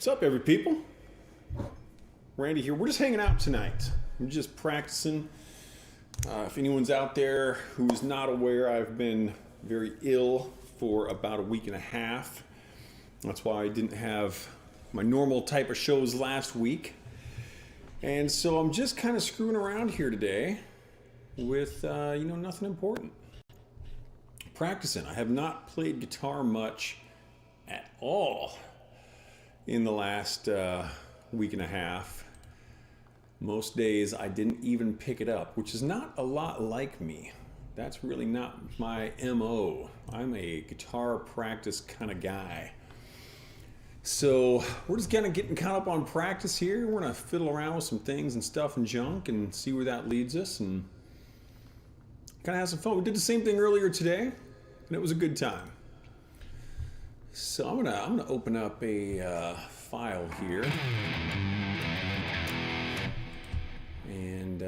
What's up, every people? Randy here. We're just hanging out tonight. I'm just practicing. If anyone's out there who's not aware, I've been very ill for about a week and a half. That's why I didn't have my normal type of shows last week. And so I'm just kind of screwing around here today with, nothing important. Practicing. I have not played guitar much at all in the last week and a half. Most days I didn't even pick it up, which is not a lot like me. That's really not my MO. I'm a guitar practice kind of guy. So we're just kind of getting caught up on practice here. We're gonna fiddle around with some things and stuff and junk and see where that leads us and kind of have some fun. We did the same thing earlier today and it was a good time. So I'm gonna open up a file here and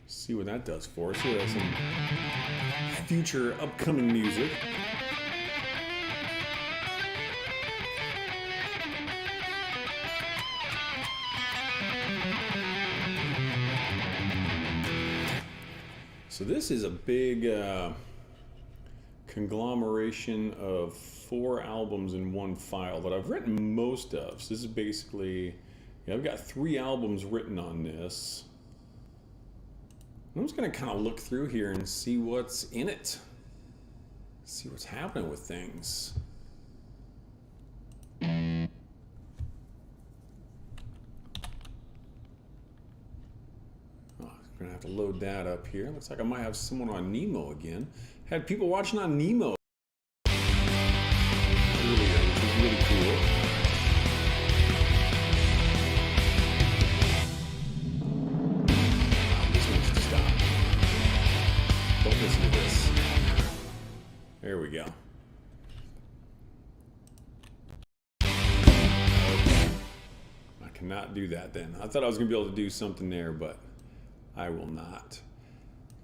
see what that does for us. So that's some future upcoming music. So this is a big conglomeration of 4 albums in one file that I've written most of. So this is basically, I've got 3 albums written on this. I'm just gonna kind of look through here and see what's in it. See what's happening with things. Oh, I'm gonna have to load that up here. Looks like I might have someone on Nemo again. Had people watching on Nemo earlier, which is really cool. This needs to stop. Don't listen to this. There we go. Okay. I cannot do that then. I thought I was going to be able to do something there, but I will not.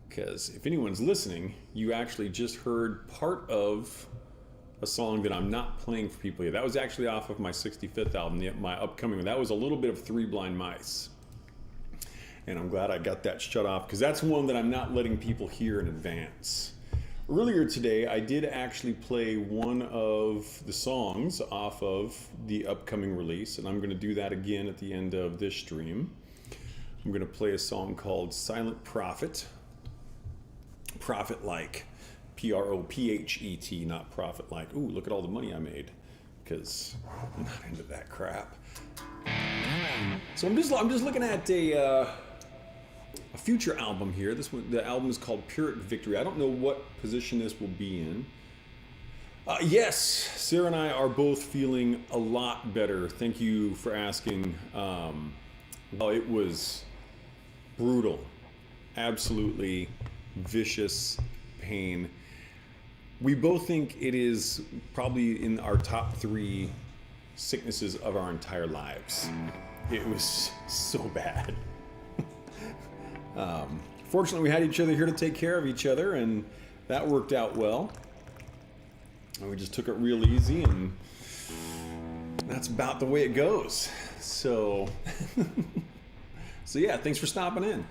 Because if anyone's listening, you actually just heard part of a song that I'm not playing for people yet. That was actually off of my 65th album, my upcoming one. That was a little bit of 3 Blind Mice. And I'm glad I got that shut off because that's one that I'm not letting people hear in advance. Earlier today, I did actually play one of the songs off of the upcoming release, and I'm going to do that again at the end of this stream. I'm going to play a song called Silent Prophet. Prophet-like. P-R-O-P-H-E-T, not profit-like. Ooh, look at all the money I made. Because I'm not into that crap. So I'm just looking at a future album here. This one, the album is called Pyrrhic Victory. I don't know what position this will be in. Yes, Sarah and I are both feeling a lot better. Thank you for asking. Well, it was brutal. Absolutely vicious pain. We both think it is probably in our top 3 sicknesses of our entire lives. It was so bad. Fortunately, we had each other here to take care of each other, and that worked out well. And we just took it real easy, and that's about the way it goes. So, so yeah, thanks for stopping in.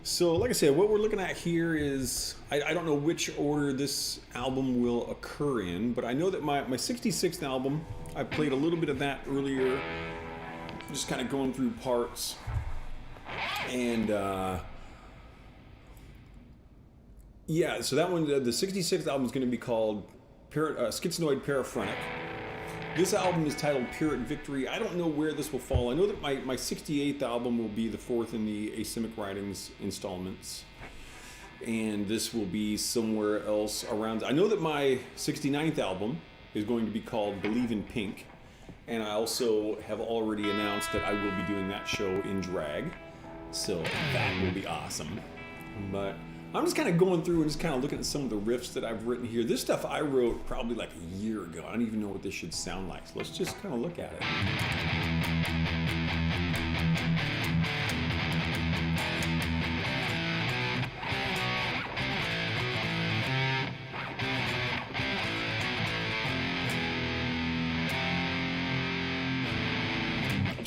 So, like I said, what we're looking at here is, I don't know which order this album will occur in, but I know that my 66th album, I played a little bit of that earlier, just kind of going through parts. And, yeah, so that one, the 66th album is going to be called Schizoid Paraphrenic. This album is titled Pyrrhic Victory. I don't know where this will fall. I know that my 68th album will be the 4th in the Asymmetric Writings installments. And this will be somewhere else around. I know that my 69th album is going to be called Believe in Pink. And I also have already announced that I will be doing that show in drag. So that will be awesome. But I'm just kind of going through and just kind of looking at some of the riffs that I've written here. This stuff I wrote probably like a year ago. I don't even know what this should sound like. So let's just kind of look at it.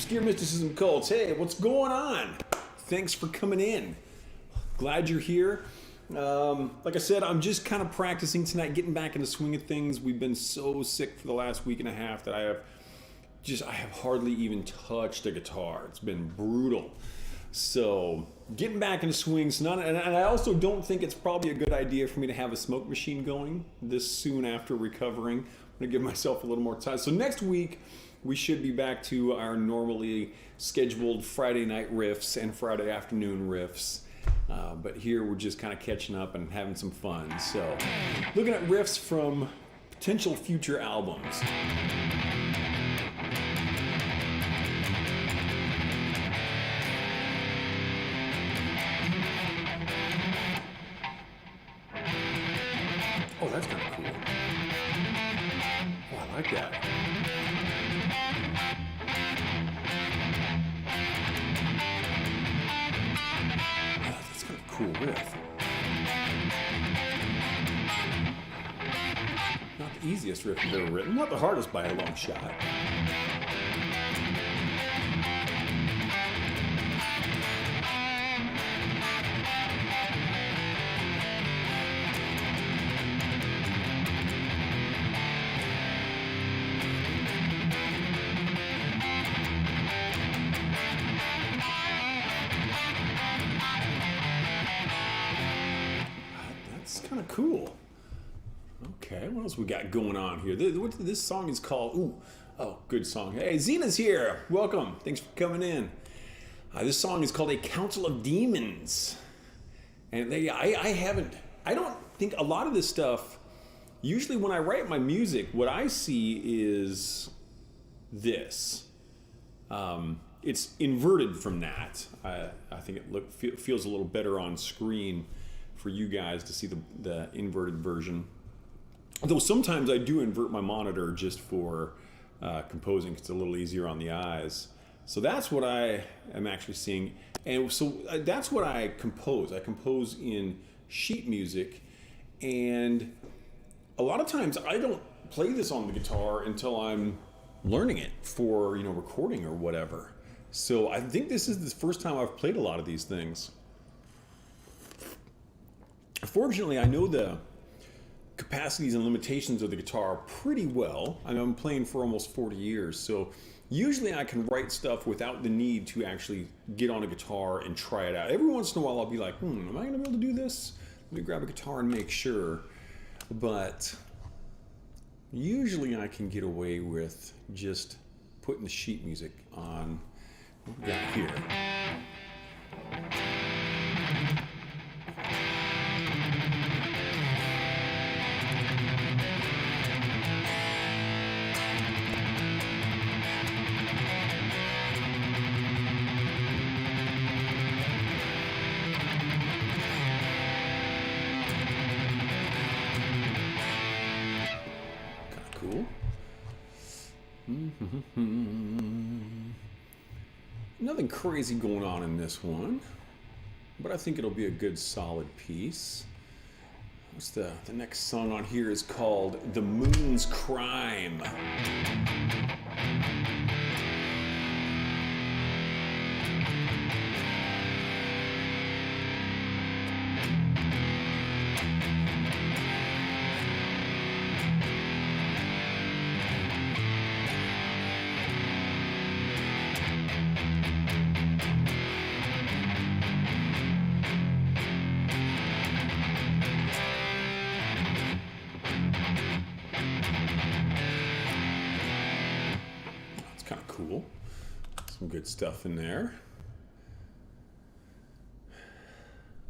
Obscure Mysticism Cults. Hey, what's going on? Thanks for coming in. Glad you're here. Like I said, I'm just kind of practicing tonight, getting back in the swing of things. We've been so sick for the last week and a half that I have hardly even touched a guitar. It's been brutal. So getting back in the swings, and I also don't think it's probably a good idea for me to have a smoke machine going this soon after recovering. I'm gonna give myself a little more time. So next week, we should be back to our normally scheduled Friday night riffs and Friday afternoon riffs. But here we're just kind of catching up and having some fun. So looking at riffs from potential future albums. Oh, that's kind of cool. Oh, I like that. Cool riff. Not the easiest riff I've ever written, not the hardest by a long shot. Cool. Okay, what else we got going on here? This song is called, good song. Hey, Zena's here. Welcome. Thanks for coming in. This song is called A Council of Demons. And I don't think a lot of this stuff, usually when I write my music, what I see is this. It's inverted from that. I think it feels a little better on screen for you guys to see the inverted version. Though sometimes I do invert my monitor just for composing, 'cause it's a little easier on the eyes. So that's what I am actually seeing. And so that's what I compose. I compose in sheet music. And a lot of times I don't play this on the guitar until I'm learning it for, recording or whatever. So I think this is the first time I've played a lot of these things. Fortunately, I know the capacities and limitations of the guitar pretty well. I've been playing for almost 40 years, so usually I can write stuff without the need to actually get on a guitar and try it out. Every once in a while I'll be like, am I going to be able to do this? Let me grab a guitar and make sure. But usually I can get away with just putting the sheet music on down here. Nothing crazy going on in this one, but I think it'll be a good solid piece. What's the next song on here is called The Moon's Crime. Cool. Some good stuff in there.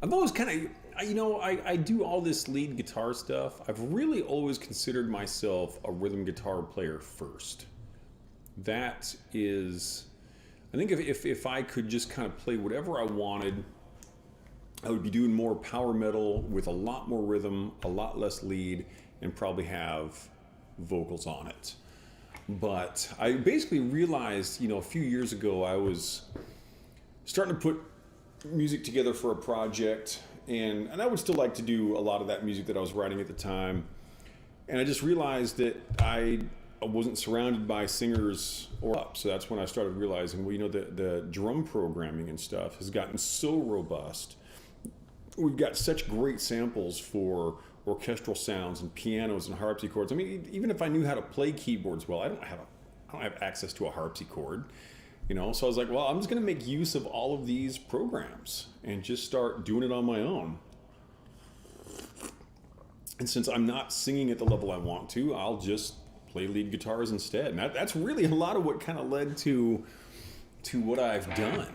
I've always kind of, I do all this lead guitar stuff. I've really always considered myself a rhythm guitar player first. That is, I think if I could just kind of play whatever I wanted, I would be doing more power metal with a lot more rhythm, a lot less lead, and probably have vocals on it. But I basically realized, a few years ago, I was starting to put music together for a project, and I would still like to do a lot of that music that I was writing at the time. And I just realized that I wasn't surrounded by singers or up. So that's when I started realizing, well, the drum programming and stuff has gotten so robust. We've got such great samples for orchestral sounds and pianos and harpsichords. I mean, even if I knew how to play keyboards well, I don't have access to a harpsichord, So I was like, well, I'm just going to make use of all of these programs and just start doing it on my own. And since I'm not singing at the level I want to, I'll just play lead guitars instead. And that's really a lot of what kind of led to what I've done.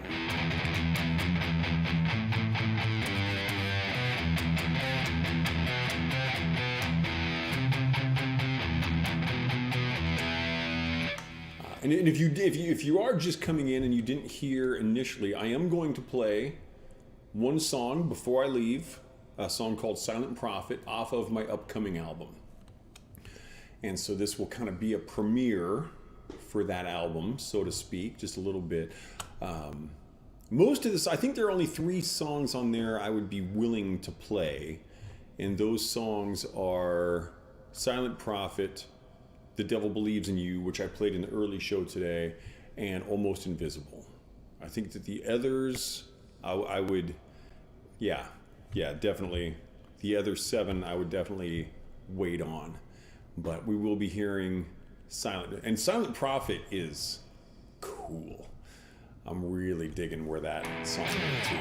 And if you are just coming in and you didn't hear initially, I am going to play one song before I leave, a song called Silent Prophet off of my upcoming album. And so this will kind of be a premiere for that album, so to speak, just a little bit. Most of this, I think there are only 3 songs on there I would be willing to play. And those songs are Silent Prophet, The Devil Believes in You, which I played in the early show today, and Almost Invisible. I think that the others, I would, yeah, definitely. The other 7 I would definitely wait on. But we will be hearing Silent Prophet is cool. I'm really digging where that song went to.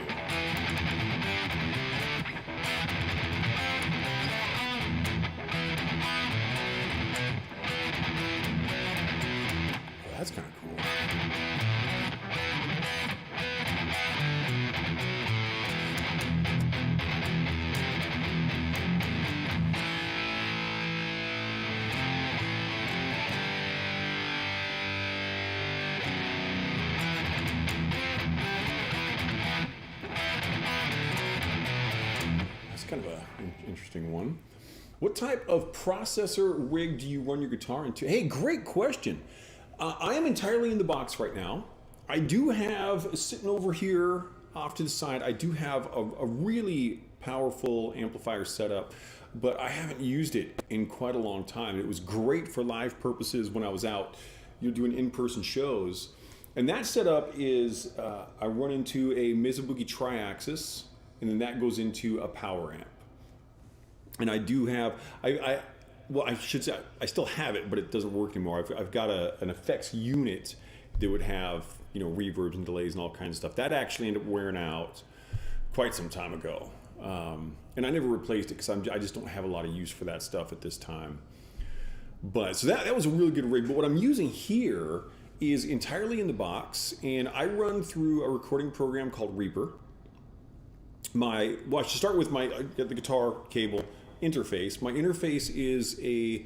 That's kind of cool. That's kind of an interesting one. What type of processor rig do you run your guitar into? Hey, great question. I am entirely in the box right now. I do have, sitting over here off to the side, I do have a really powerful amplifier setup, but I haven't used it in quite a long time. It was great for live purposes when I was out doing in-person shows. And that setup is, I run into a Mizubuki Triaxis, and then that goes into a power amp. And I do have, well, I should say I still have it, but it doesn't work anymore. I've got an effects unit that would have reverbs and delays and all kinds of stuff. That actually ended up wearing out quite some time ago, and I never replaced it because I just don't have a lot of use for that stuff at this time. But so that was a really good rig. But what I'm using here is entirely in the box, and I run through a recording program called Reaper. I should start with the guitar cable interface. My interface is a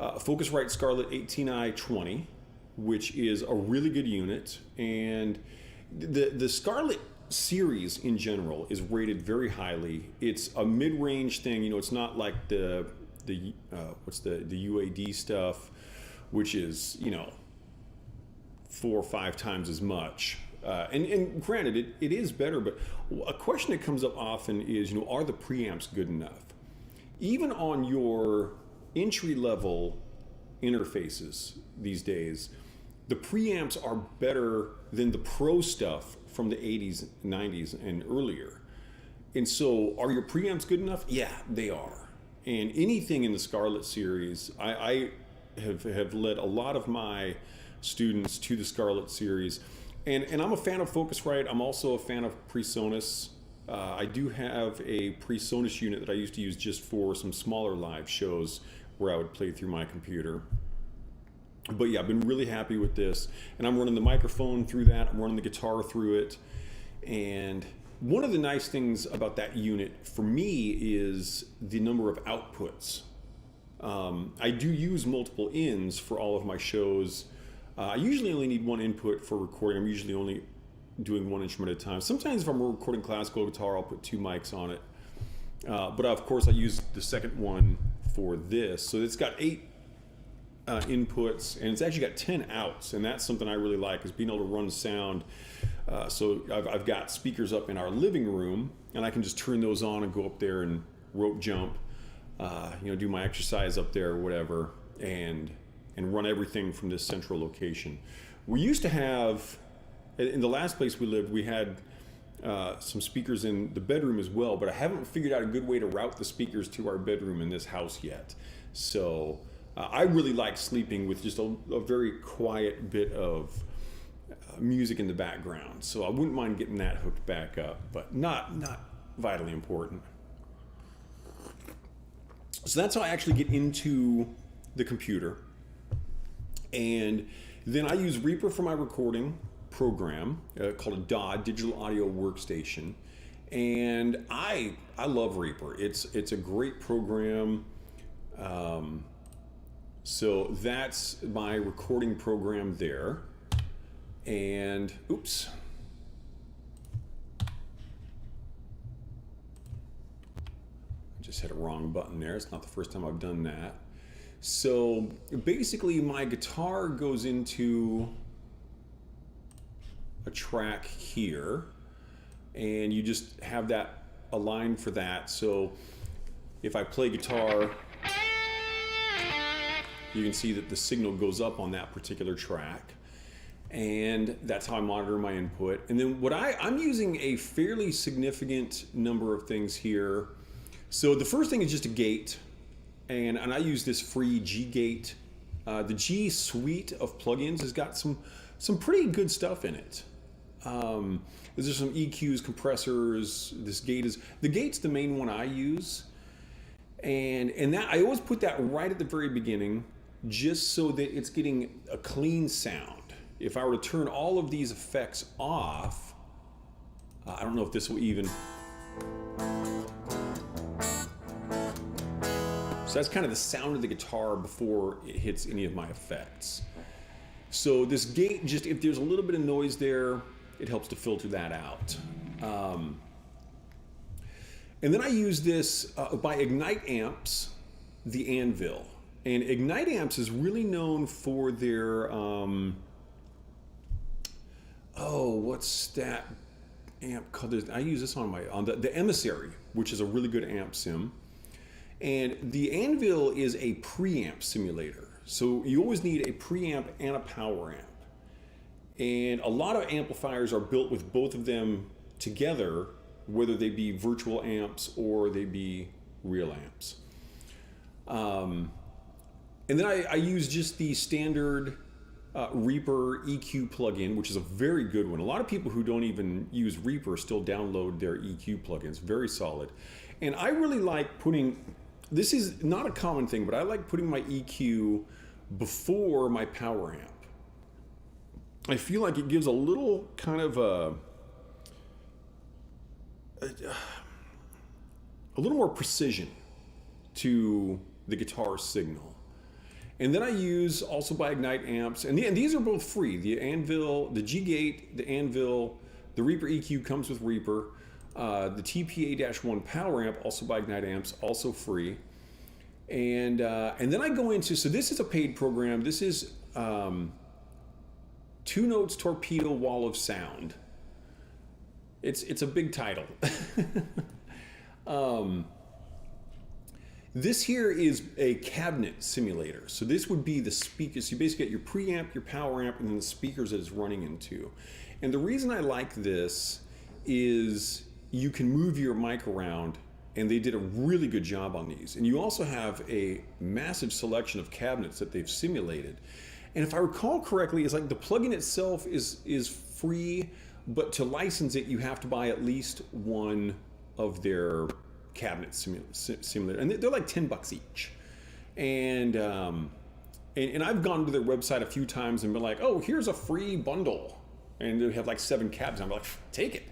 Focusrite Scarlett 18i20, which is a really good unit, and the Scarlett series in general is rated very highly. It's a mid-range thing. It's not like the UAD stuff, which is 4 or 5 times as much. And granted, it is better, but a question that comes up often is, are the preamps good enough? Even on your entry-level interfaces these days, the preamps are better than the pro stuff from the 80s, 90s, and earlier. And so, are your preamps good enough? Yeah, they are. And anything in the Scarlett series, I have led a lot of my students to the Scarlett series. And I'm a fan of Focusrite. I'm also a fan of PreSonus. I do have a PreSonus unit that I used to use just for some smaller live shows where I would play through my computer. But yeah, I've been really happy with this. And I'm running the microphone through that. I'm running the guitar through it. And one of the nice things about that unit for me is the number of outputs. I do use multiple ins for all of my shows. I usually only need one input for recording. I'm usually only doing one instrument at a time. Sometimes if I'm recording classical guitar, I'll put 2 mics on it. But of course I use the second one for this. So it's got 8 inputs, and it's actually got 10 outs, and that's something I really like, is being able to run sound. So I've got speakers up in our living room, and I can just turn those on and go up there and rope jump, do my exercise up there or whatever, and and run everything from this central location. We used to have, in the last place we lived, we had some speakers in the bedroom as well, but I haven't figured out a good way to route the speakers to our bedroom in this house yet. So I really like sleeping with just a very quiet bit of music in the background. So I wouldn't mind getting that hooked back up, but not vitally important. So that's how I actually get into the computer. And then I use Reaper for my recording program called a DAW, Digital Audio Workstation. And I love Reaper. It's a great program. So that's my recording program there. And oops. I just hit a wrong button there. It's not the first time I've done that. So basically my guitar goes into a track here, and you just have that aligned for that. So if I play guitar, you can see that the signal goes up on that particular track, and that's how I monitor my input. And then I'm using a fairly significant number of things here. So the first thing is just a gate, and I use this free G gate. The G suite of plugins has got some pretty good stuff in it. There's some EQs, compressors. The gate's the main one I use, and that I always put that right at the very beginning, just so that it's getting a clean sound. If I were to turn all of these effects off, I don't know if this will even. So that's kind of the sound of the guitar before it hits any of my effects. So this gate, just if there's a little bit of noise there, it helps to filter that out. And then I use this by Ignite Amps, the Anvil. And Ignite Amps is really known for their, what's that amp called? I use this on the Emissary, which is a really good amp sim. And the Anvil is a preamp simulator. So you always need a preamp and a power amp. And a lot of amplifiers are built with both of them together, whether they be virtual amps or they be real amps. And then I use just the standard Reaper EQ plugin, which is a very good one. A lot of people who don't even use Reaper still download their EQ plugins. Very solid. And I really like putting, this is not a common thing, but I like putting my EQ before my power amp. I feel like it gives a little kind of a little more precision to the guitar signal. And then I use also by Ignite Amps, and these are both free. The Anvil, the G-Gate, the Anvil, the Reaper EQ comes with Reaper. The TPA-1 power amp, also by Ignite Amps, also free. And then I go into, so this is a paid program. This is Two Notes Torpedo Wall of Sound. It's a big title. This here is a cabinet simulator. So this would be the speakers. You basically get your preamp, your power amp, and then the speakers that it's running into. And the reason I like this is you can move your mic around, and they did a really good job on these. And you also have a massive selection of cabinets that they've simulated. And if I recall correctly, it's like the plugin itself is free, but to license it, you have to buy at least one of their cabinet simulator, and they're like $10 each. And I've gone to their website a few times and been like, oh, here's a free bundle, and they have like 7 cabs. I'm like, take it.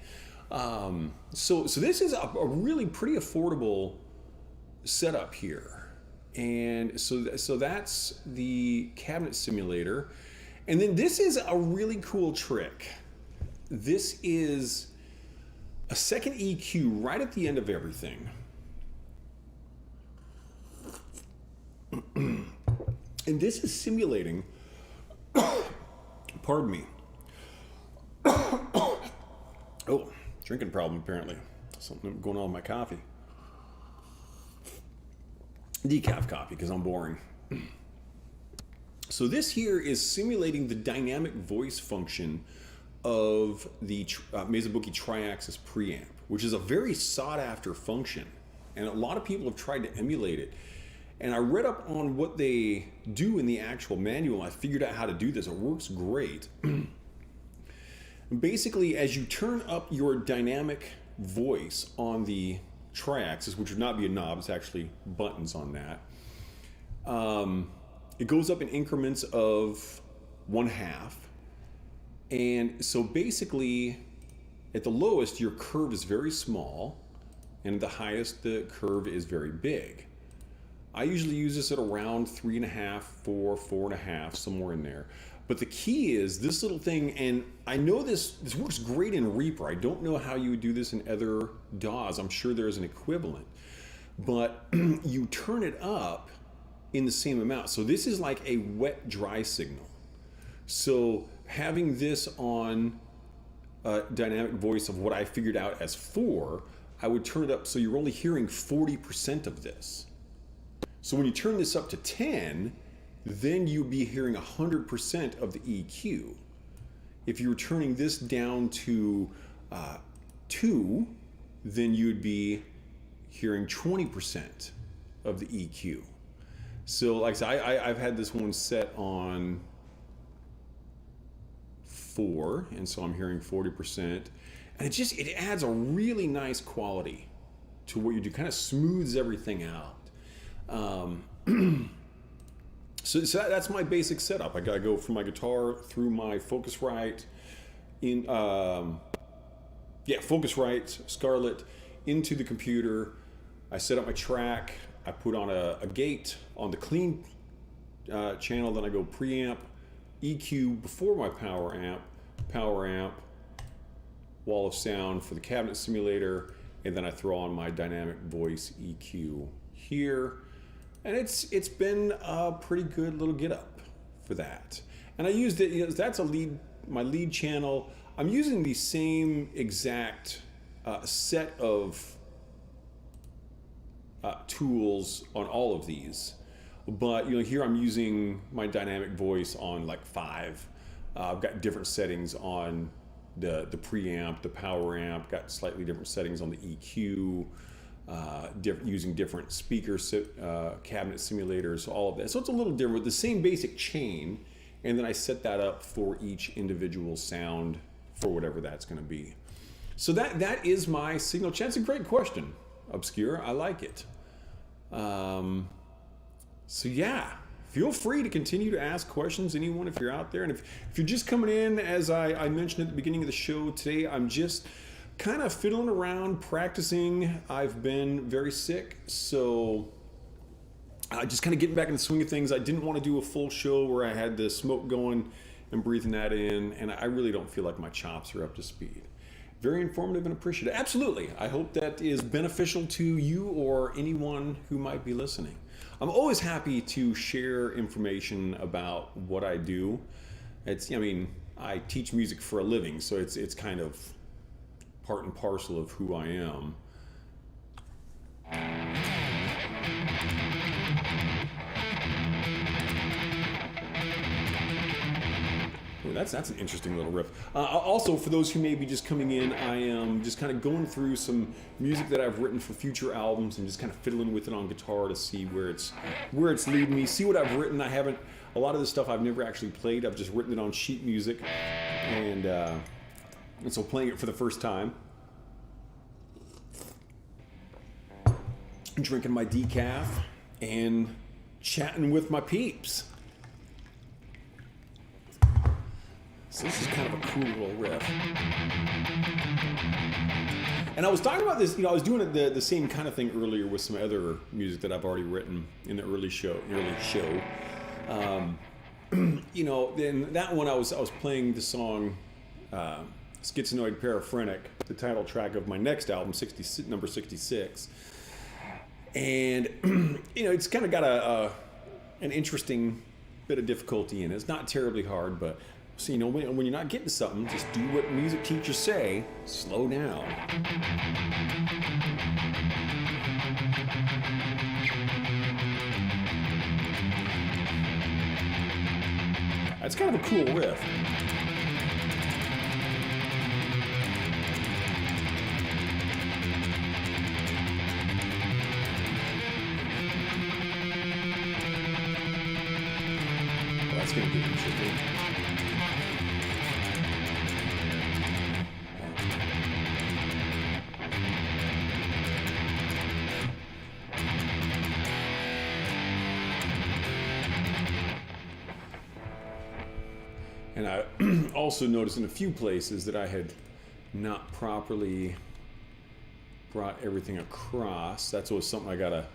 So this is a really pretty affordable setup here. And so that's the cabinet simulator. And then this is a really cool trick. This is a second EQ right at the end of everything. And this is simulating, pardon me. Oh, drinking problem apparently. Something going on with my coffee. Decaf coffee, because I'm boring. So this here is simulating the dynamic voice function of the Mizubuki Triaxis preamp, which is a very sought after function. And a lot of people have tried to emulate it. And I read up on what they do in the actual manual. I figured out how to do this. It works great. Basically, as you turn up your dynamic voice on the Triaxis, which would not be a knob, it's actually buttons on that, it goes up in increments of 1/2. And so basically, at the lowest, your curve is very small, and at the highest, the curve is very big. I usually use this at around 3.5, 4, 4.5, somewhere in there. But the key is this little thing, and I know this works great in Reaper. I don't know how you would do this in other DAWs. I'm sure there's an equivalent. But you turn it up in the same amount. So this is like a wet dry signal. So having this on a dynamic voice of what I figured out as 4, I would turn it up so you're only hearing 40% of this. So when you turn this up to 10, then you'd be hearing 100% of the EQ. If you were turning this down to 2, then you'd be hearing 20% of the EQ. So like I said, I've had this one set on 4, and so I'm hearing 40%. And it adds a really nice quality to what you do, kind of smooths everything out. So that's my basic setup. I gotta go from my guitar through my Focusrite, Focusrite, Scarlett, into the computer. I set up my track. I put on a gate on the clean channel. Then I go preamp, EQ before my power amp, wall of sound for the cabinet simulator, and then I throw on my dynamic voice EQ here. And it's been a pretty good little get up for that. And I used it, that's my lead channel. I'm using the same exact set of tools on all of these. But here I'm using my dynamic voice on like 5. I've got different settings on the preamp, the power amp, got slightly different settings on the EQ. Using different speaker cabinet simulators, all of that. So it's a little different, with the same basic chain, and then I set that up for each individual sound for whatever that's going to be. So that is my signal chain. It's a great question, Obscure. I like it. So yeah, feel free to continue to ask questions, anyone, if you're out there. And if you're just coming in, as I mentioned at the beginning of the show today, I'm just kind of fiddling around, practicing. I've been very sick, so just kind of getting back in the swing of things. I didn't want to do a full show where I had the smoke going and breathing that in, and I really don't feel like my chops are up to speed. Very informative and appreciative. Absolutely. I hope that is beneficial to you or anyone who might be listening. I'm always happy to share information about what I do. I teach music for a living, so it's kind of part and parcel of who I am. Ooh, that's an interesting little riff. Also, for those who may be just coming in, I am just kind of going through some music that I've written for future albums and just kind of fiddling with it on guitar to see where it's leading me. See what I've written. A lot of this stuff I've never actually played. I've just written it on sheet music, and so playing it for the first time. Drinking my decaf and chatting with my peeps. So this is kind of a cool little riff. And I was talking about this, I was doing the same kind of thing earlier with some other music that I've already written in the early show. In that one I was playing the song Schizonoid Paraphrenic, the title track of my next album, number 66. And it's kind of got an interesting bit of difficulty in it. It's not terribly hard, but so when you're not getting something, just do what music teachers say: slow down. It's kind of a cool riff. Well, that's going to be interesting. And I also noticed in a few places that I had not properly brought everything across. That's always something I gotta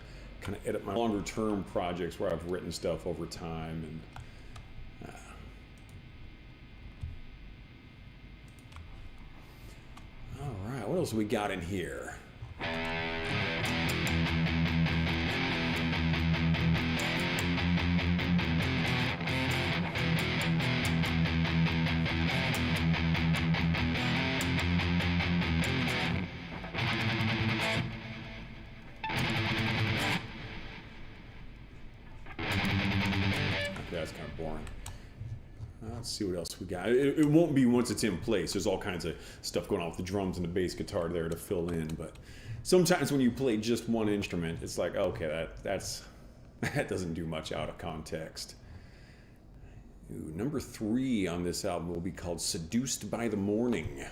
kind of edit my longer term projects where I've written stuff over time. And all right, what else we got in here? That's kind of boring. Let's see what else we got. It won't be once it's in place. There's all kinds of stuff going on with the drums and the bass guitar there to fill in. But sometimes when you play just one instrument, it's like, okay, that doesn't do much out of context. Ooh, number 3 on this album will be called Seduced by the Morning.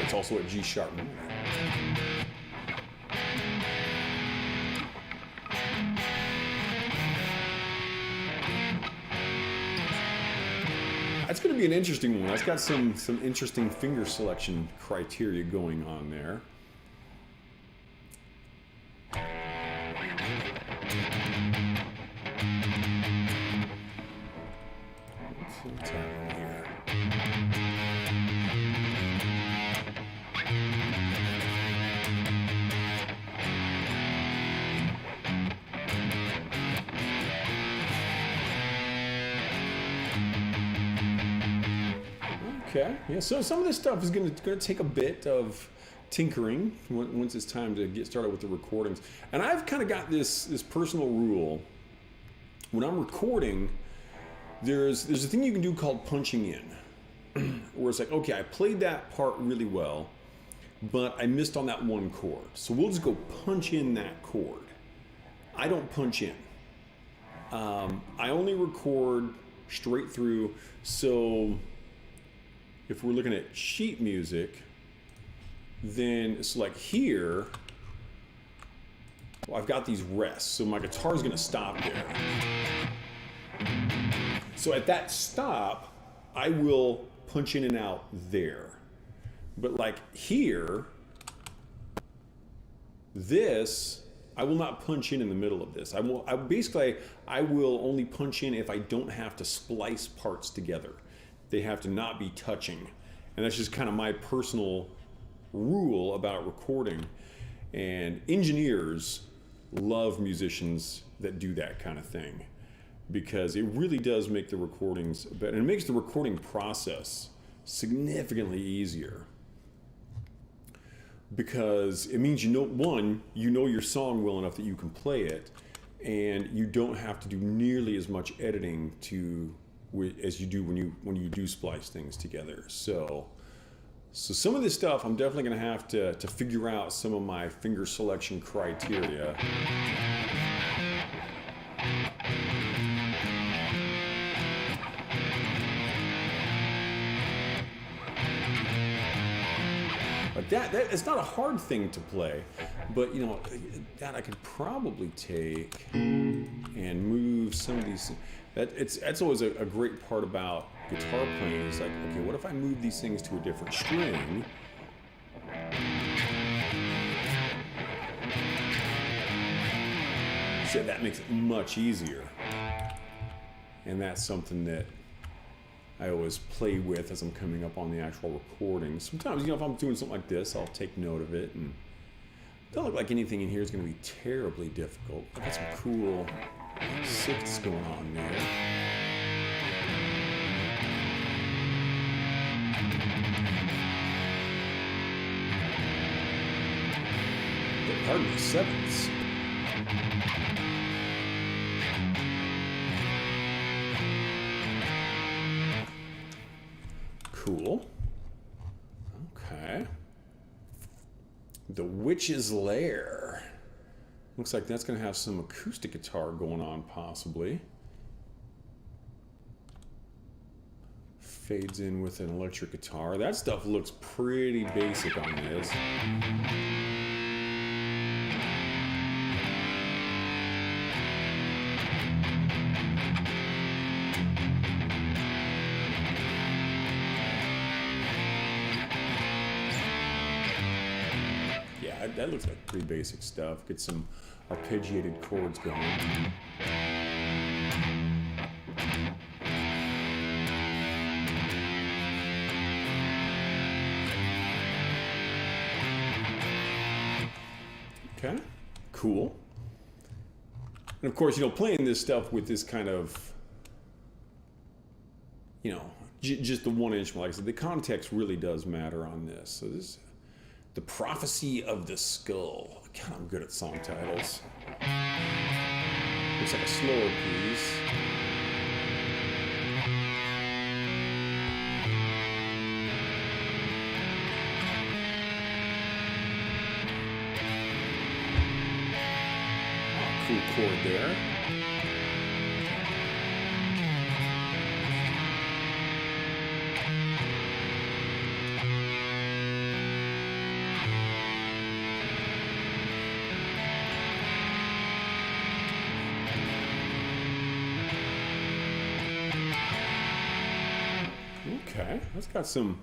It's also a G sharp minor. That's going to be an interesting one. That's got some interesting finger selection criteria going on there. What's happening here? Okay, yeah, so some of this stuff is going to take a bit of tinkering once it's time to get started with the recordings. And I've kind of got this personal rule. When I'm recording, there's a thing you can do called punching in, where it's like, okay, I played that part really well, but I missed on that one chord. So we'll just go punch in that chord. I don't punch in. I only record straight through. So if we're looking at sheet music, then it's like here, well, I've got these rests, so my guitar is going to stop there. So at that stop, I will punch in and out there. But like here, this, I will not punch in the middle of this. I will only punch in if I don't have to splice parts together. They have to not be touching. And that's just kind of my personal rule about recording. And engineers love musicians that do that kind of thing, because it really does make the recordings better. And it makes the recording process significantly easier, because it means you know your song well enough that you can play it, and you don't have to do nearly as much editing as you do when you do splice things together. So some of this stuff I'm definitely going to have to figure out some of my finger selection criteria. But that it's not a hard thing to play, but you know, that I could probably take and move some of these. That's always a great part about guitar playing. Is like, okay, what if I move these things to a different string? So that makes it much easier. And that's something that I always play with as I'm coming up on the actual recording. Sometimes, if I'm doing something like this, I'll take note of it. And it doesn't look like anything in here is going to be terribly difficult. I've got some cool sixths going on there. pardon me, sevenths. Cool. Okay. The Witch's Lair. Looks like that's going to have some acoustic guitar going on, possibly. Fades in with an electric guitar. That stuff looks pretty basic on this. Yeah, that looks like pretty basic stuff. Get some arpeggiated chords going. Okay, cool. And of course, playing this stuff with this kind of, just the 1 inch, like I said, the context really does matter on this. So this is The Prophecy of the Skull. God, I'm good at song titles. Looks like a slower piece. Cool chord there. Okay, that's got some.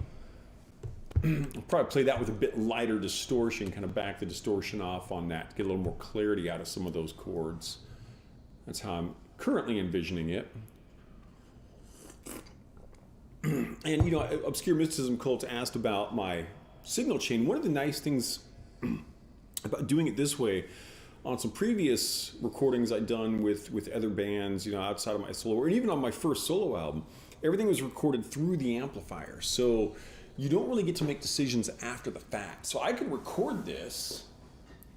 I'll probably play that with a bit lighter distortion, kind of back the distortion off on that to get a little more clarity out of some of those chords. That's how I'm currently envisioning it. And, Obscure Mysticism Cult asked about my signal chain. One of the nice things about doing it this way, on some previous recordings I'd done with other bands, outside of my solo, or even on my first solo album, everything was recorded through the amplifier. So you don't really get to make decisions after the fact. So I could record this,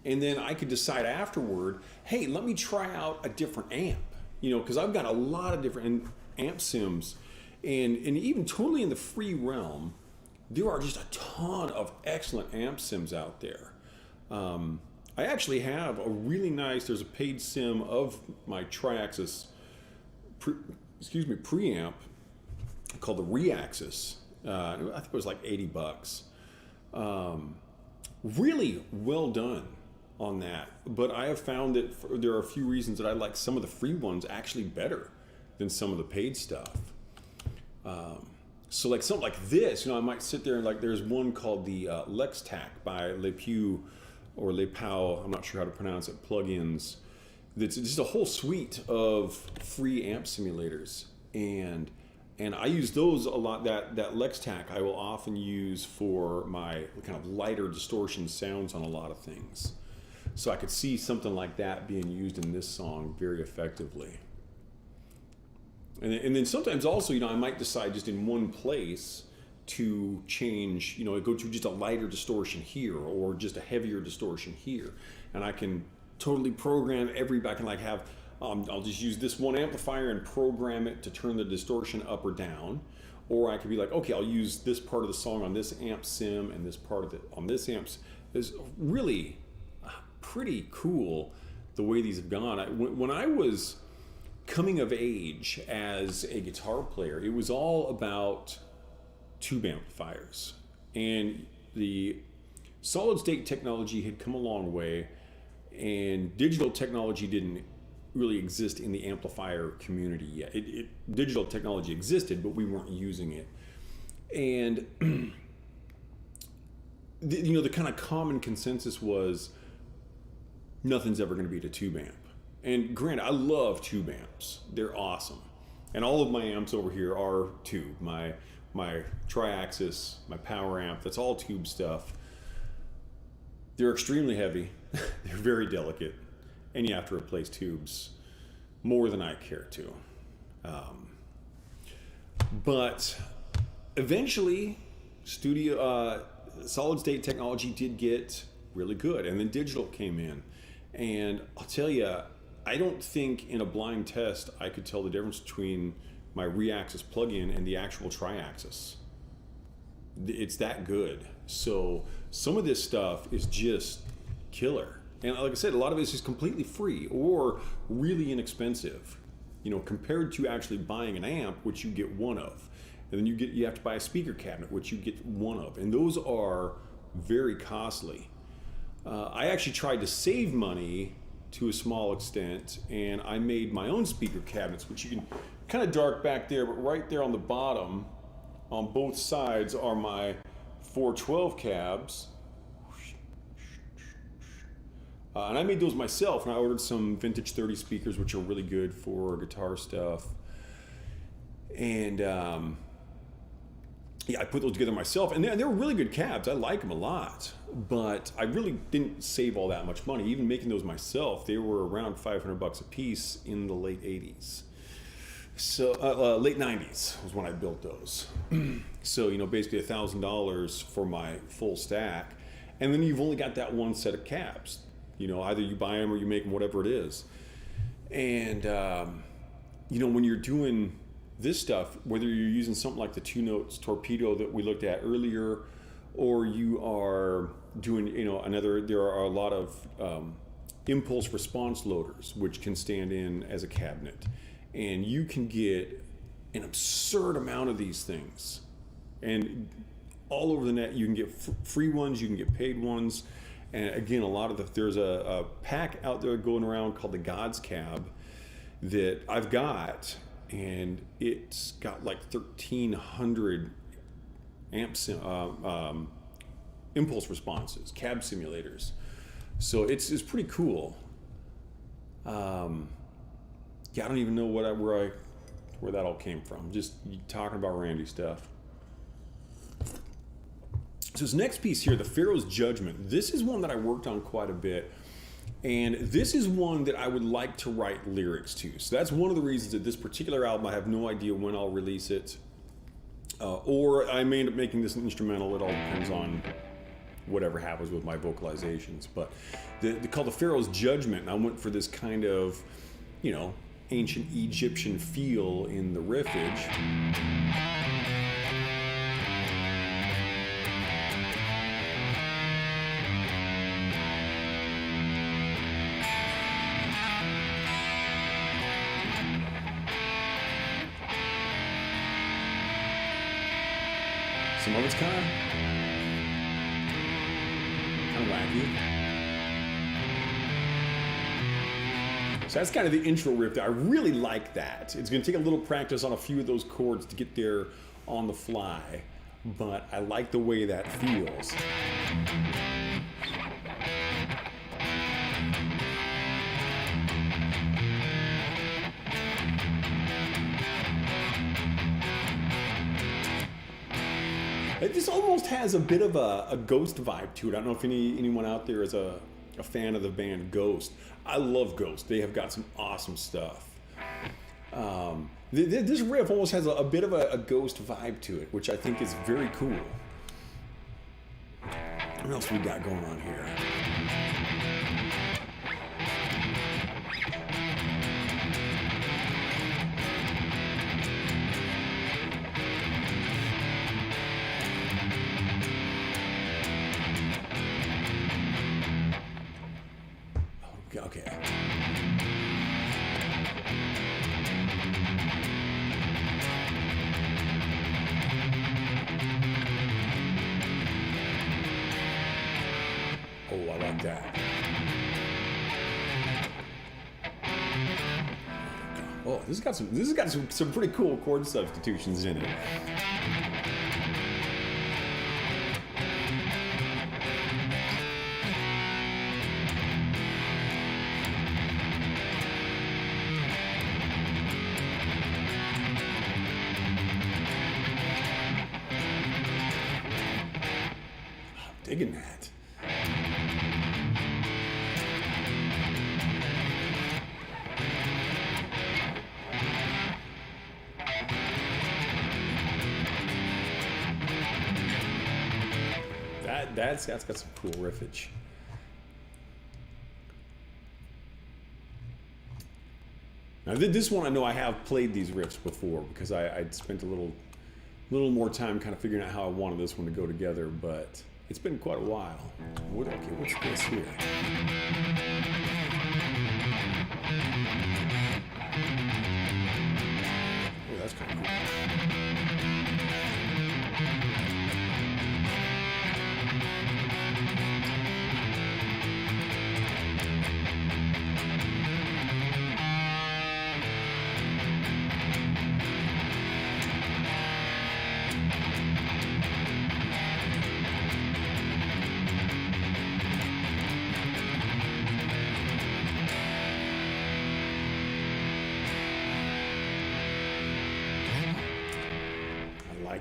and then I could decide afterward, hey, let me try out a different amp, because I've got a lot of different amp sims, and even totally in the free realm, there are just a ton of excellent amp sims out there. I actually have a really nice, there's a paid sim of my Triaxis, preamp called the Reaxis. I think it was like $80. Really well done on that. But I have found that there are a few reasons that I like some of the free ones actually better than some of the paid stuff. So like something like this, I might sit there and there's one called the Lextac by Le Pew or Le Pau, I'm not sure how to pronounce it, plugins. It's just a whole suite of free amp simulators. And I use those a lot. That Lextac I will often use for my kind of lighter distortion sounds on a lot of things. So I could see something like that being used in this song very effectively. And then sometimes also, I might decide just in one place to change, go to just a lighter distortion here or just a heavier distortion here. And I can totally program I can have, I'll just use this one amplifier and program it to turn the distortion up or down. Or I could be like, okay, I'll use this part of the song on this amp sim and this part of it on this amp. It's really pretty cool the way these have gone. When I was coming of age as a guitar player, it was all about tube amplifiers. And the solid state technology had come a long way, and digital technology didn't really exist in the amplifier community yet. Digital technology existed, but we weren't using it. And the kind of common consensus was nothing's ever going to beat a tube amp. And granted, I love tube amps. They're awesome. And all of my amps over here are tube. My Triaxis, my power amp, that's all tube stuff. They're extremely heavy. They're very delicate. And you have to replace tubes more than I care to. But eventually, solid state technology did get really good. And then digital came in. And I'll tell you, I don't think in a blind test I could tell the difference between my Reaxis plugin and the actual Triaxis. It's that good. So some of this stuff is just killer. And like I said, a lot of it is just completely free or really inexpensive, you know, compared to actually buying an amp, which you get one of. And then you have to buy a speaker cabinet, which you get one of. And those are very costly. I actually tried to save money to a small extent, and I made my own speaker cabinets, which you can kind of dark back there, but right there on the bottom, on both sides, are my 412 cabs. And I made those myself, and I ordered some vintage 30 speakers, which are really good for guitar stuff. And yeah, I put those together myself, and they were really good cabs. I like them a lot, but I really didn't save all that much money. Even making those myself, they were around $500 a piece in the late 80s. So late 90s was when I built those. So, you know, basically $1,000 for my full stack, and then you've only got that one set of cabs. You know, either you buy them or you make them, whatever it is. And you know, when you're doing this stuff, whether you're using something like the 2 Notes Torpedo that we looked at earlier, or you are doing, you know, there are a lot of impulse response loaders which can stand in as a cabinet, and you can get an absurd amount of these things, and all over the net. You can get free ones, you can get paid ones, and again, there's a pack out there going around called the God's Cab that I've got. And it's got like 1,300 amps, impulse responses, cab simulators. So it's pretty cool. Yeah, I don't even know where that all came from. Just talking about Randy stuff. So this next piece here, the Pharaoh's Judgment. This is one that I worked on quite a bit. And this is one that I would like to write lyrics to. So that's one of the reasons that this particular album, I have no idea when I'll release it. Or I may end up making this an instrumental. It all depends on whatever happens with my vocalizations. But they call the Pharaoh's Judgment. And I went for this kind of, you know, ancient Egyptian feel in the riffage. Some of it's kind of wacky. So that's kind of the intro riff. I really like that. It's going to take a little practice on a few of those chords to get there on the fly, but I like the way that feels. This almost has a bit of a Ghost vibe to it. I don't know if anyone out there is a fan of the band Ghost. I love Ghost. They have got some awesome stuff. This riff almost has a bit of a Ghost vibe to it, which I think is very cool. What else we got going on here? Okay. Oh, I like that. Oh, this has got some pretty cool chord substitutions in it. Digging that. That's got some cool riffage. Now this one I know I have played these riffs before because I'd spent a little more time kind of figuring out how I wanted this one to go together, but it's been quite a while. Okay, what's this here? Oh, that's kind of cool.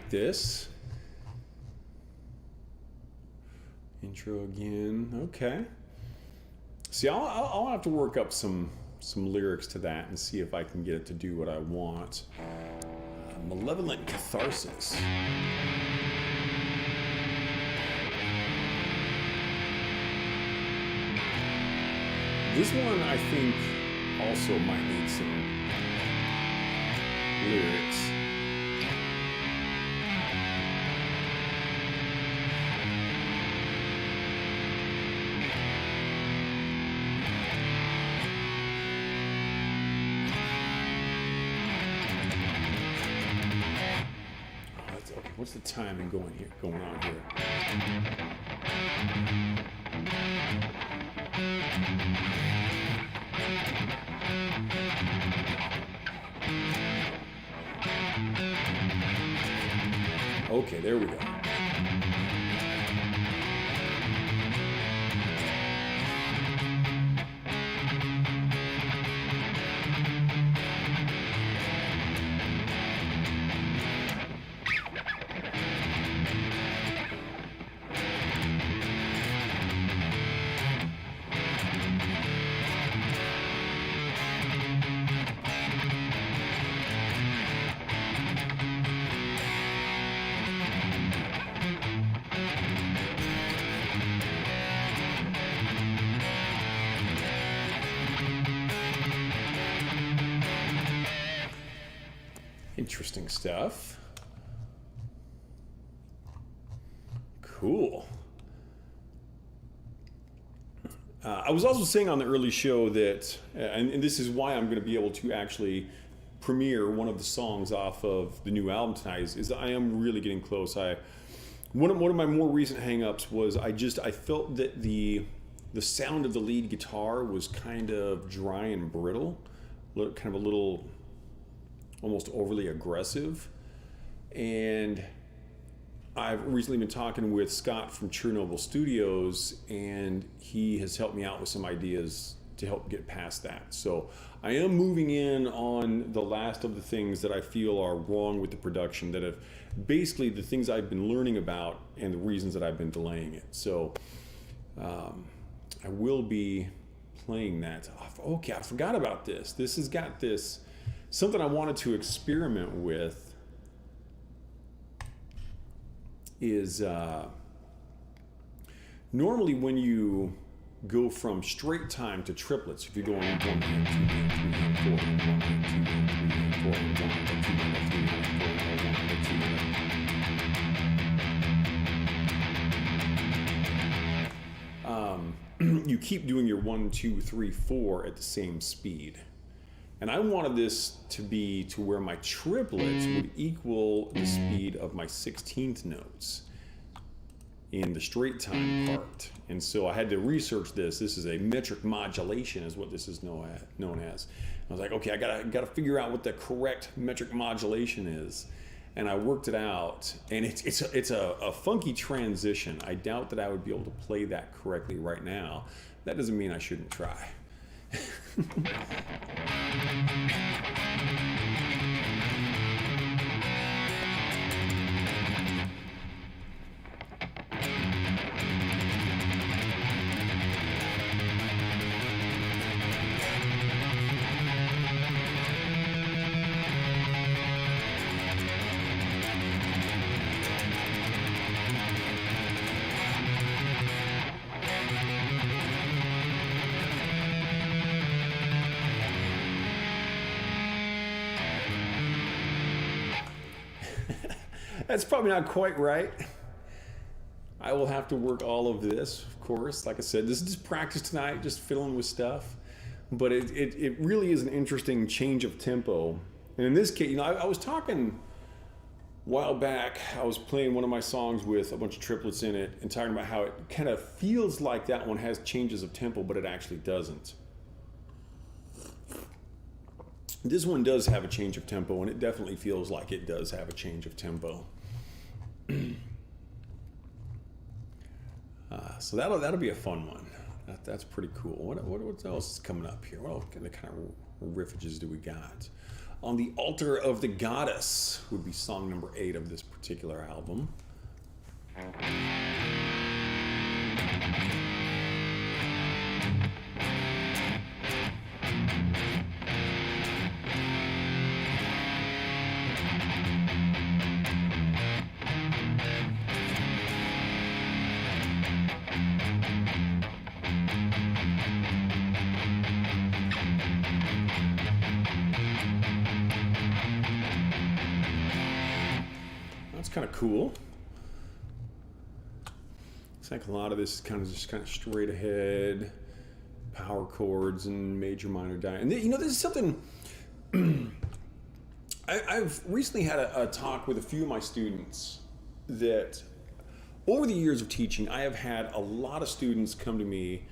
This intro again. Okay. See, I'll have to work up some lyrics to that and see if I can get it to do what I want. Malevolent catharsis. This one I think also might need some lyrics. What's the timing going on here? Okay, there we go. Interesting stuff. Cool. I was also saying on the early show that, and this is why I'm going to be able to actually premiere one of the songs off of the new album tonight, is I am really getting close. One of my more recent hang-ups was I felt that the sound of the lead guitar was kind of dry and brittle, kind of a little almost overly aggressive. And I've recently been talking with Scott from Chernobyl Studios, and he has helped me out with some ideas to help get past that. So I am moving in on the last of the things that I feel are wrong with the production, that have basically the things I've been learning about and the reasons that I've been delaying it. So I will be playing that. Okay, I forgot about this. This has got this, something I wanted to experiment with is normally when you go from straight time to triplets, if you're going 1 hand, 2 hand, 3 hand, 4 hand, 1 hand, 2 hand, 3 hand, 4 hand, 1 hand, 2 hand, 3 hand, 4 hand, 1 hand, 2 hand. You keep doing your 1, 2, 3, 4 at the same speed. And I wanted this to be to where my triplets would equal the speed of my 16th notes in the straight time part. And so I had to research this. This is a metric modulation is what this is known as. I was like, okay, I gotta figure out what the correct metric modulation is. And I worked it out, and it's a funky transition. I doubt that I would be able to play that correctly right now. That doesn't mean I shouldn't try. That's probably not quite right. I will have to work all of this, of course. Like I said, this is just practice tonight, just fiddling with stuff. But it really is an interesting change of tempo. And in this case, I was talking a while back, I was playing one of my songs with a bunch of triplets in it and talking about how it kind of feels like that one has changes of tempo, but it actually doesn't. This one does have a change of tempo, and it definitely feels like it does have a change of tempo. So that'll be a fun one. That's pretty cool. What else is coming up here? What kind of riffages do we got? On the Altar of the Goddess would be song number 8 of this particular album. Kind of cool. It's like a lot of this is kind of straight ahead, power chords and major minor diamond. And this is something I've recently had a talk with a few of my students that over the years of teaching, I have had a lot of students come to me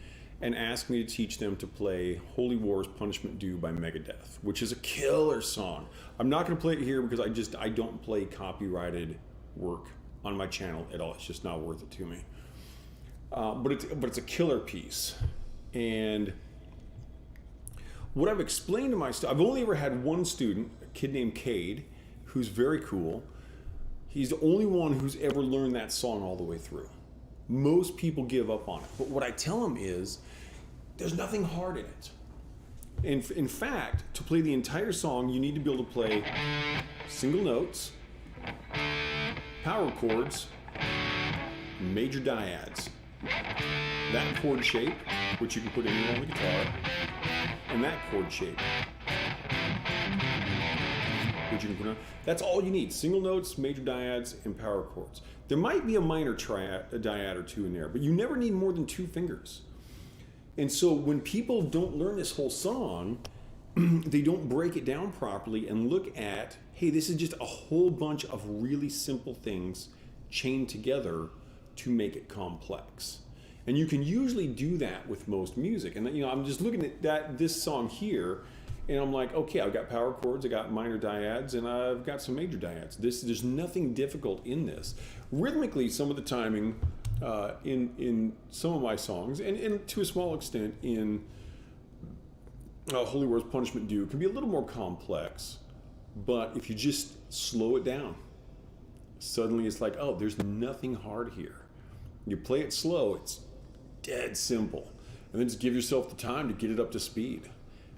and ask me to teach them to play Holy War's Punishment Due by Megadeth, which is a killer song. I'm not going to play it here because I don't play copyrighted work on my channel at all. It's just not worth it to me. But it's a killer piece. And what I've explained to my students, I've only ever had one student, a kid named Cade, who's very cool. He's the only one who's ever learned that song all the way through. Most people give up on it. But what I tell them is, there's nothing hard in it. In fact, to play the entire song, you need to be able to play single notes, power chords, major dyads. That chord shape, which you can put anywhere on the guitar, and that chord shape, which you can put on. That's all you need. Single notes, major dyads, and power chords. There might be a minor dyad or two in there, but you never need more than 2 fingers. And so when people don't learn this whole song, they don't break it down properly and look at, hey, this is just a whole bunch of really simple things chained together to make it complex. And you can usually do that with most music. And I'm just looking at this song here, and I'm like, okay, I've got power chords, I got minor dyads, and I've got some major dyads. There's nothing difficult in this. Rhythmically, some of the timing in some of my songs, and to a small extent in Holy War's Punishment Due, can be a little more complex. But if you just slow it down, suddenly it's like, oh, there's nothing hard here. You play it slow, it's dead simple. And then just give yourself the time to get it up to speed.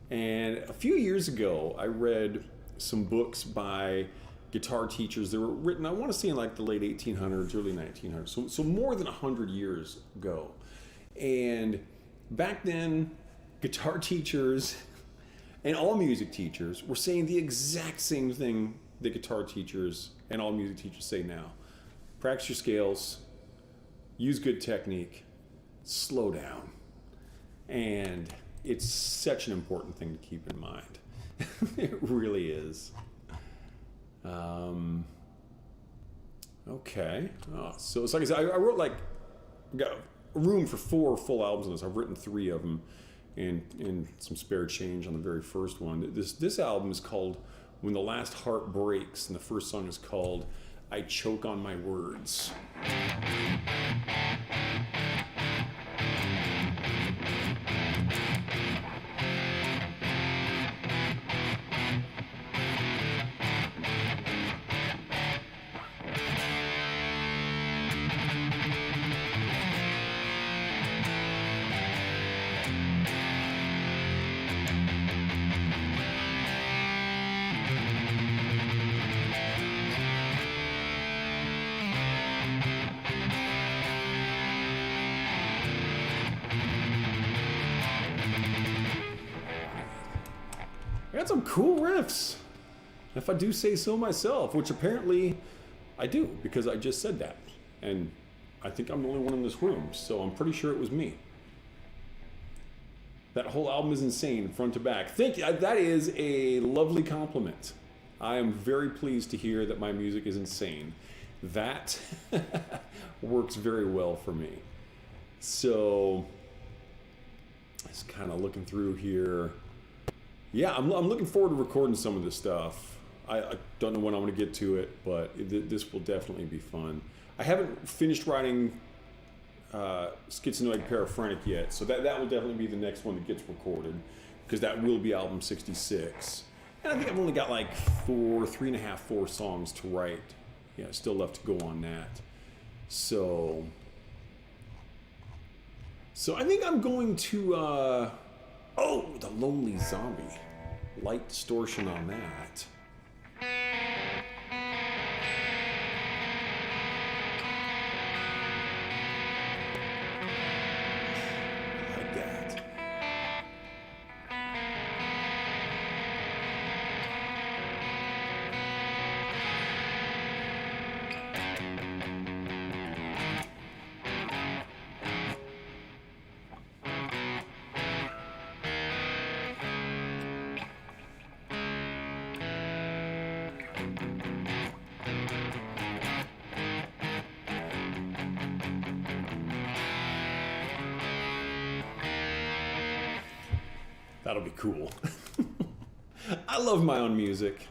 And a few years ago, I read some books by guitar teachers that were written, I want to say in like the late 1800s, early 1900s, so more than 100 years ago. And back then, guitar teachers and all music teachers were saying the exact same thing that guitar teachers and all music teachers say now. Practice your scales, use good technique, slow down. And it's such an important thing to keep in mind. It really is. Okay. So it's like I said, I wrote got a room for 4 full albums on this. I've written 3 of them and some spare change on the very first one. This album is called When the Last Heart Breaks, and the first song is called I Choke on My Words. I got some cool riffs, if I do say so myself, which apparently I do, because I just said that. And I think I'm the only one in this room, so I'm pretty sure it was me. That whole album is insane, front to back. Thank you. That is a lovely compliment. I am very pleased to hear that my music is insane. That works very well for me. So, just kind of looking through here. Yeah, I'm looking forward to recording some of this stuff. I don't know when I'm going to get to it, but this will definitely be fun. I haven't finished writing Schizonoid Paraphrenic yet, so that will definitely be the next one that gets recorded, because that will be album 66. And I think I've only got like 4 songs to write. Yeah, still left to go on that. So I think I'm going to, The Lonely Zombie. Light distortion on that. Like that. That'll be cool. I love my own music.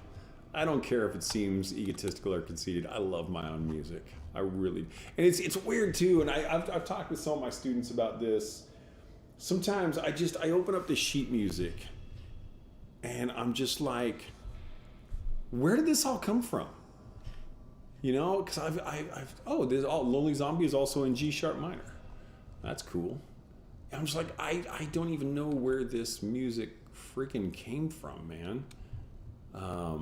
I don't care if it seems egotistical or conceited. I love my own music. I really, and it's weird too. And I've talked with some of my students about this. Sometimes I open up the sheet music, and I'm just like, where did this all come from? You know, because there's Lonely Zombie is also in G sharp minor. That's cool. I'm just like, I don't even know where this music freaking came from, man. I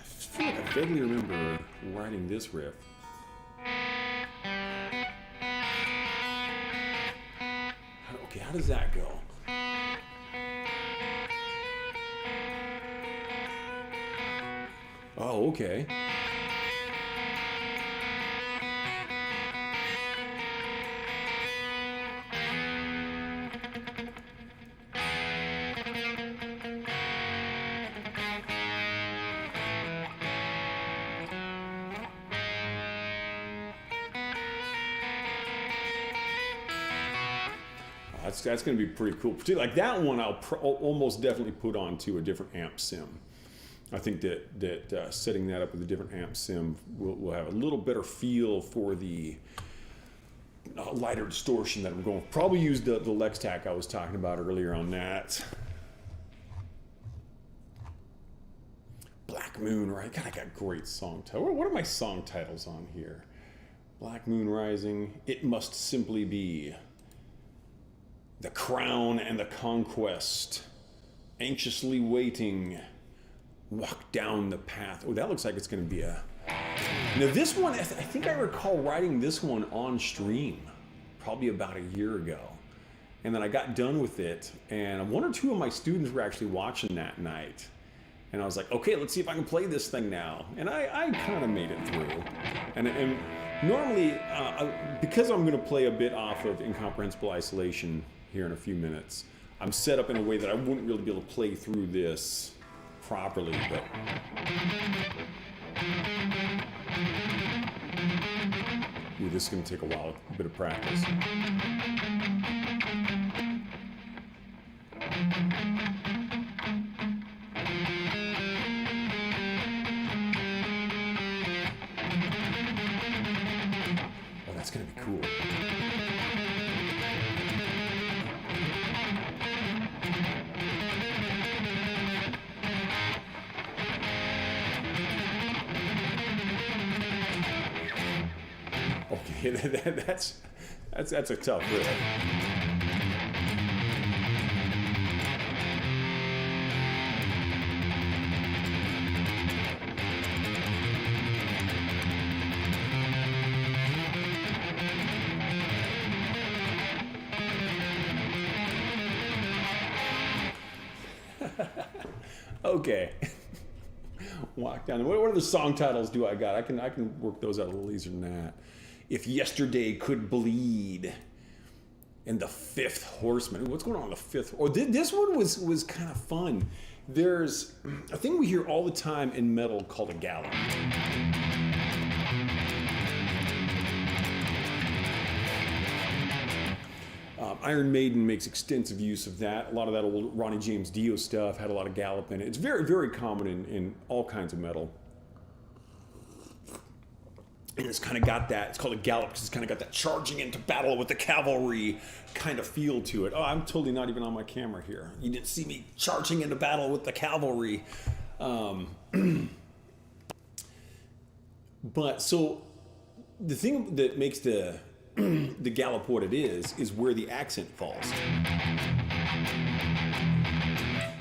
feel like I vaguely remember writing this riff. Okay, how does that go? Oh, okay. That's going to be pretty cool. Like that one, I'll almost definitely put onto a different amp sim. I think that setting that up with a different amp sim will have a little better feel for the lighter distortion that I'm going. Probably use the Lextac I was talking about earlier on that. Black Moon, right? God, I got great song titles. What are my song titles on here? Black Moon Rising. It Must Simply Be. The Crown and the Conquest. Anxiously Waiting. Walk Down the Path. Oh, that looks like it's going to be a... Now this one, I think I recall writing this one on stream probably about a year ago. And then I got done with it, and one or two of my students were actually watching that night. And I was like, okay, let's see if I can play this thing now. And I kind of made it through. And normally, because I'm going to play a bit off of Incomprehensible Isolation here in a few minutes, I'm set up in a way that I wouldn't really be able to play through this properly. But ooh, this is going to take a while, a bit of practice. Oh, that's going to be cool. Okay, that's a tough riff. Okay. Walk down. What other song titles do I got? I can work those out a little easier than that. If Yesterday Could Bleed. And The Fifth Horseman. What's going on in The Fifth? Oh, this one was kind of fun. There's a thing we hear all the time in metal called a gallop. Iron Maiden makes extensive use of that. A lot of that old Ronnie James Dio stuff had a lot of gallop in it. It's very, very common in all kinds of metal. And it's kind of got that, it's called a gallop because it's kind of got that charging into battle with the cavalry kind of feel to it. Oh, I'm totally not even on my camera here. You didn't see me charging into battle with the cavalry. But so the thing that makes the gallop what it is where the accent falls.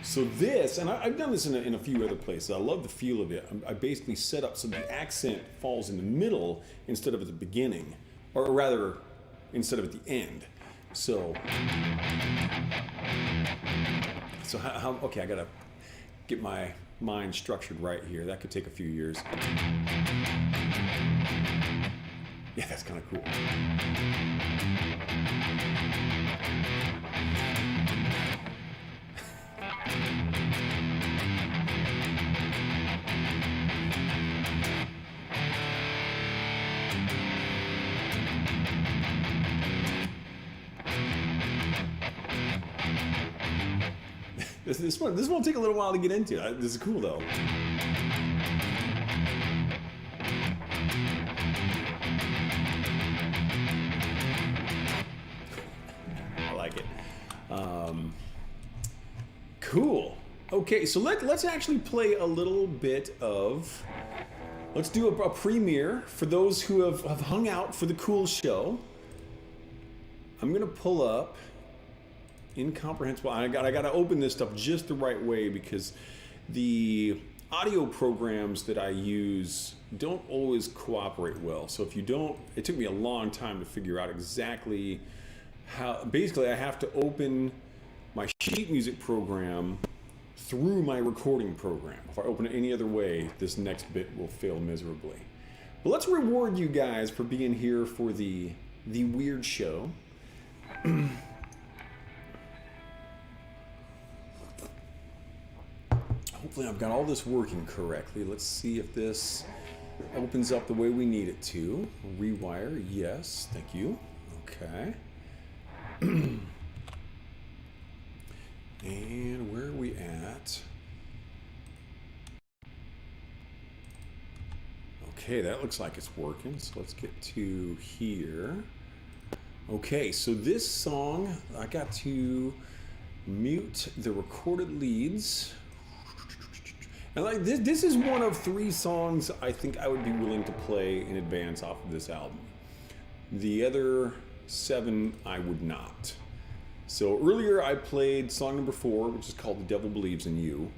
So this, and I've done this in a few other places. I love the feel of it. I basically set up so the accent falls in the middle instead of at the beginning, or rather, instead of at the end. So how okay, I gotta get my mind structured right here. That could take a few years. Yeah, that's kind of cool. This one will take a little while to get into. This is cool though. I like it. Cool. Okay, so let's actually play a little bit of. Let's do a premiere for those who have hung out for the cool show. I'm gonna pull up incomprehensible. I gotta open this stuff just the right way because the audio programs that I use don't always cooperate well. So if you don't, it took me a long time to figure out exactly how. Basically, I have to open my sheet music program through my recording program. If I open it any other way, this next bit will fail miserably. But let's reward you guys for being here for the weird show. Hopefully I've got all this working correctly. Let's see if this opens up the way we need it to. Rewire, yes, thank you. Okay. And where are we at? Okay, that looks like it's working. So let's get to here. Okay, so this song, I got to mute the recorded leads. And like this is one of 3 songs I think I would be willing to play in advance off of this album. The other 7 I would not. So earlier I played song number 4, which is called The Devil Believes in You.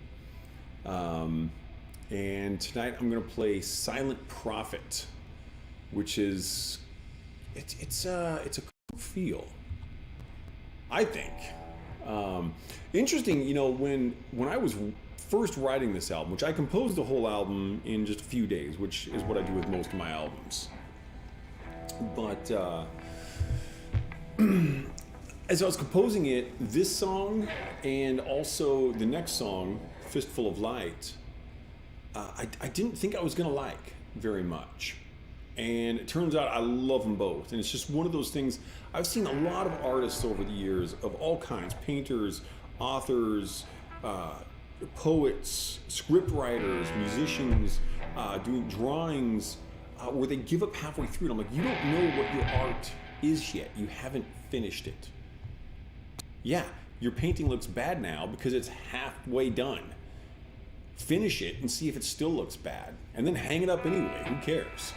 And tonight I'm gonna play Silent Prophet, which is it's a cool feel, I think. Interesting, you know, when I was first writing this album, which I composed the whole album in just a few days, which is what I do with most of my albums. But as I was composing it, this song and also the next song, Fistful of Light, I didn't think I was gonna like very much. And it turns out I love them both. And it's just one of those things. I've seen a lot of artists over the years of all kinds, painters, authors, poets, script writers, musicians, doing drawings, where they give up halfway through. And I'm like, you don't know what your art is yet. You haven't finished it. Yeah, your painting looks bad now because it's halfway done. Finish it and see if it still looks bad. And then hang it up anyway. Who cares?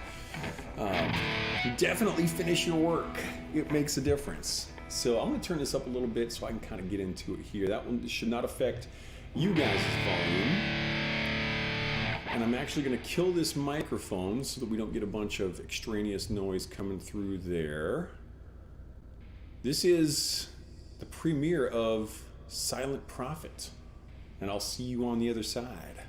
Definitely finish your work. It makes a difference. So I'm going to turn this up a little bit so I can kind of get into it here. That one should not affect you guys' volume. And I'm actually going to kill this microphone so that we don't get a bunch of extraneous noise coming through there. This is the premiere of Silent Prophet. And I'll see you on the other side.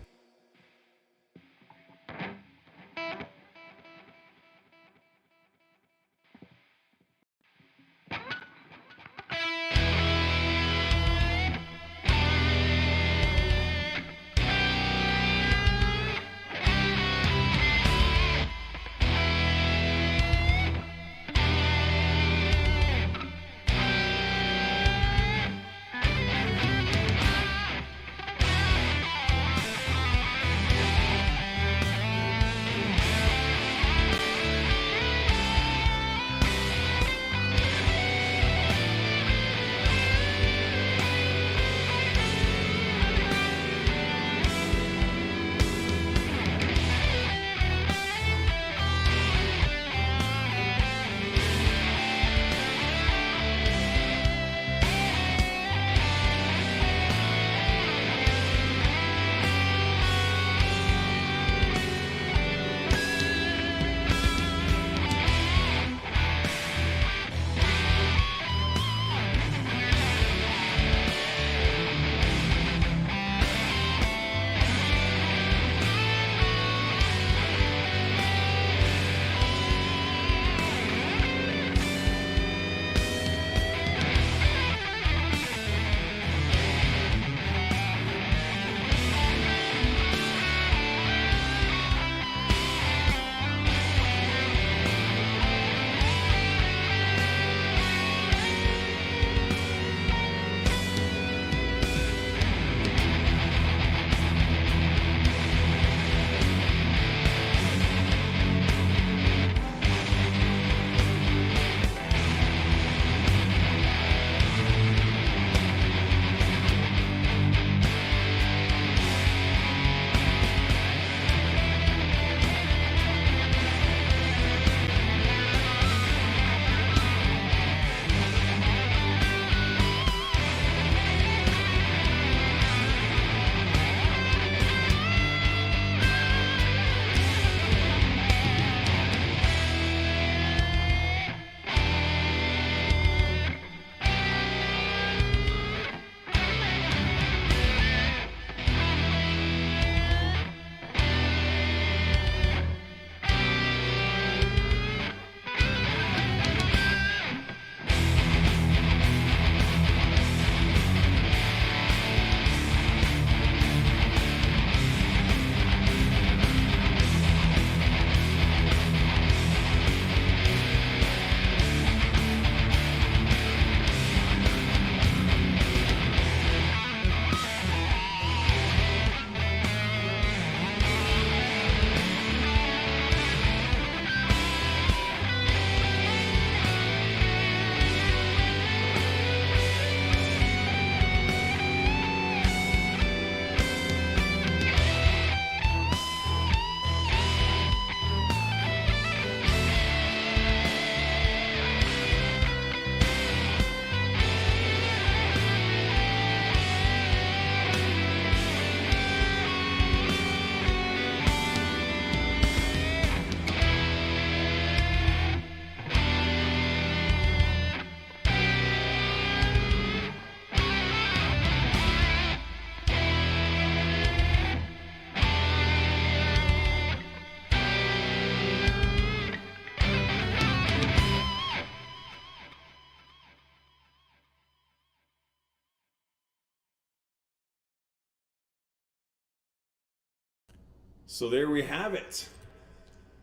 So there we have it.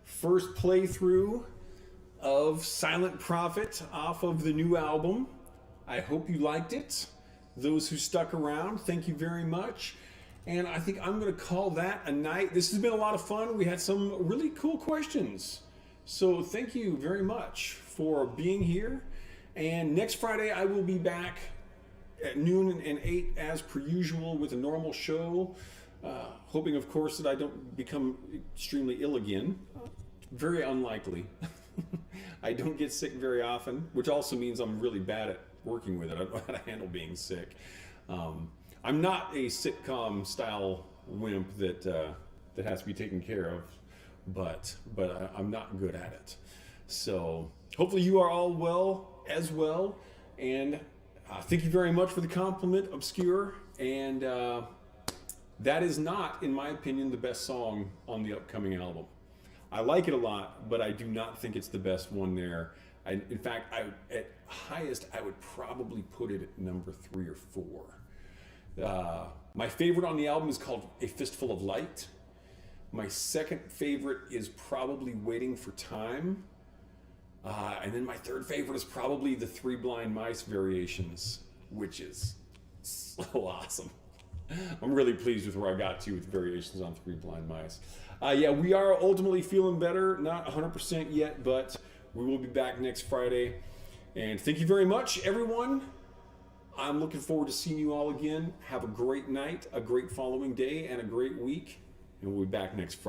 First playthrough of Silent Prophet off of the new album. I hope you liked it. Those who stuck around, thank you very much. And I think I'm going to call that a night. This has been a lot of fun. We had some really cool questions. So thank you very much for being here. And next Friday, I will be back at noon and 8 as per usual with a normal show. Hoping, of course, that I don't become extremely ill again. Very unlikely. I don't get sick very often, which also means I'm really bad at working with it. I don't know how to handle being sick. I'm not a sitcom style wimp that has to be taken care of, but I'm not good at it. So hopefully you are all well as well, and thank you very much for the compliment, Obscure. And that is not, in my opinion, the best song on the upcoming album. I like it a lot, but I do not think it's the best one there. In fact, at highest, I would probably put it at number 3 or 4. My favorite on the album is called A Fistful of Light. My second favorite is probably Waiting for Time. And then my third favorite is probably the 3 Blind Mice variations, which is so awesome. I'm really pleased with where I got to with variations on 3 Blind Mice. Yeah, we are ultimately feeling better. Not 100% yet, but we will be back next Friday. And thank you very much, everyone. I'm looking forward to seeing you all again. Have a great night, a great following day, and a great week. And we'll be back next Friday.